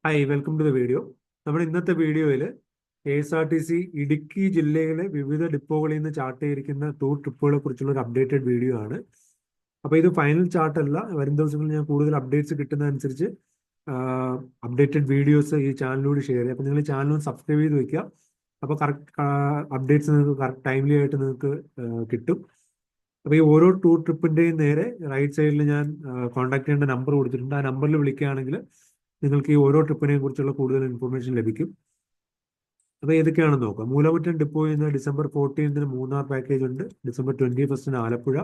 Hi welcome to the video. നമ്മുടെ ഇന്നത്തെ വീഡിയോയിൽ K S R T C Idukki ജില്ലയിലെ വിവിധ ഡിപ്പോകളിൽ നിന്ന് ചാർട്ട് ചെയ്തിരിക്കുന്ന ടൂർ ട്രിപ്പുകളെ കുറിച്ചുള്ള ഒരു അപ്ഡേറ്റഡ് വീഡിയോ ആണ്. അപ്പോൾ ഇത് ഫൈനൽ ചാർട്ട് അല്ല. വരും ദിവസങ്ങളിൽ ഞാൻ കൂടുതൽ അപ്ഡേറ്റ്സ് കിട്ടുന്നതനുസരിച്ച് അപ്ഡേറ്റഡ് വീഡിയോസ് ഈ ചാനലിലൂടെ ഷെയർ ചെയ്യാം. അപ്പോൾ നിങ്ങൾ ഈ ചാനൽ സബ്സ്ക്രൈബ് ചെയ്ത് വെക്കുക. അപ്പോൾ കറക്റ്റ് അപ്ഡേറ്റ്സ് നിങ്ങൾക്ക് കറക്റ്റ് ടൈംലി ആയിട്ട് നിങ്ങൾക്ക് കിട്ടും. അപ്പോൾ ഈ ഓരോ ടൂർ ട്രിപ്പിൻ്റെയും നേരെ റൈറ്റ് സൈഡിൽ ഞാൻ കോൺടാക്ട് ചെയ്യേണ്ട നമ്പർ കൊടുത്തിട്ടുണ്ട്. ആ നമ്പറിൽ വിളിക്കുകയാണെങ്കിൽ നിങ്ങൾക്ക് ഈ ഓരോ ട്രിപ്പിനെയും കുറിച്ചുള്ള കൂടുതൽ ഇൻഫർമേഷൻ ലഭിക്കും. അപ്പോൾ ഏതൊക്കെയാണെന്ന് നോക്കാം. മൂലമറ്റം ഡിപ്പോയിൽ നിന്ന് ഡിസംബർ 14 മൂന്നാർ പാക്കേജ് ഉണ്ട്, December 21 Alappuzha,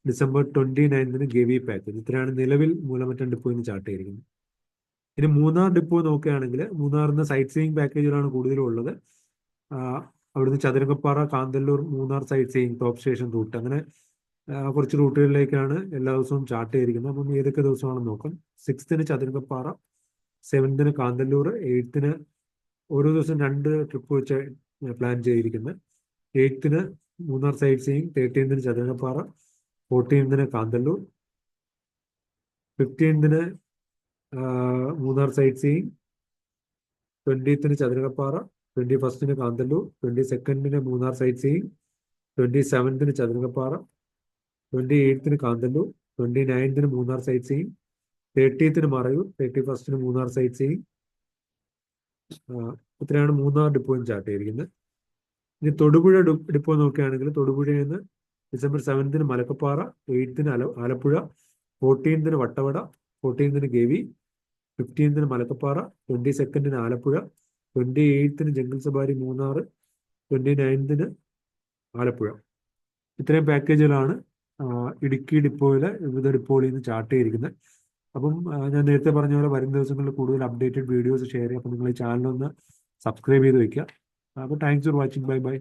December 29 Gavi package. ഇത്രയാണ് നിലവിൽ മൂലമറ്റം ഡിപ്പോയിൽ നിന്ന് ചാർട്ട് ചെയ്തിരിക്കുന്നത്. ഇനി മൂന്നാർ ഡിപ്പോ നോക്കുകയാണെങ്കിൽ മൂന്നാറിൽ നിന്ന് സൈറ്റ് സീയിങ് പാക്കേജുകളാണ് കൂടുതലും ഉള്ളത്. അവിടുന്ന് Chathurangappara, Kanthalloor, Munnar sight seeing, top station route, അങ്ങനെ കുറച്ച് റൂട്ടുകളിലേക്കാണ് എല്ലാ ദിവസവും ചാർട്ട് ചെയ്തിരിക്കുന്നത്. അപ്പം ഏതൊക്കെ ദിവസമാണെന്ന് നോക്കാം. 6 ചതുരംഗപ്പാറ, 7 കാന്തല്ലൂർ, 8 ഓരോ ദിവസം 2 ട്രിപ്പ് വെച്ച് പ്ലാൻ ചെയ്തിരിക്കുന്നത്. 8 Munnar sight seeing, 13 Chathurangappara, 14 Kanthalloor, 15 Munnar sight seeing, 20 Chathurangappara, 21 Kanthalloor, 22 Munnar sight seeing, 27 Chathurangappara, 28 Kanthalloor, 29 Munnar sight seeing, 30 Marayoor, 31 Munnar sight seeing. ഇത്രയാണ് മൂന്നാർ ഡിപ്പോയും ചാർട്ട് ചെയ്തിരിക്കുന്നത്. ഇനി തൊടുപുഴ ഡിപ്പോ നോക്കുകയാണെങ്കിൽ തൊടുപുഴയിൽ നിന്ന് December 7 Malakkappara, 8 Alappuzha, 14 Vattavada, 14 Gavi, 15 Malakkappara, 22 Alappuzha, 28 jungle safari Munnar, 29 Alappuzha. ഇത്രയും പാക്കേജുകളാണ് ഇടുക്കി ഡിപ്പോയിലെ വിവിധ ഡിപ്പോകളിൽ നിന്ന് ചാർട്ട് ചെയ്തിരിക്കുന്നത്. അപ്പം ഞാൻ നേരത്തെ പറഞ്ഞ പോലെ വരും ദിവസങ്ങളിൽ കൂടുതൽ അപ്ഡേറ്റഡ് വീഡിയോസ് ഷെയർ ചെയ്യാം. അപ്പം നിങ്ങൾ ഈ ചാനലൊന്ന് സബ്സ്ക്രൈബ് ചെയ്ത് വെക്കുക. അപ്പോൾ thanks for watching. Bye bye.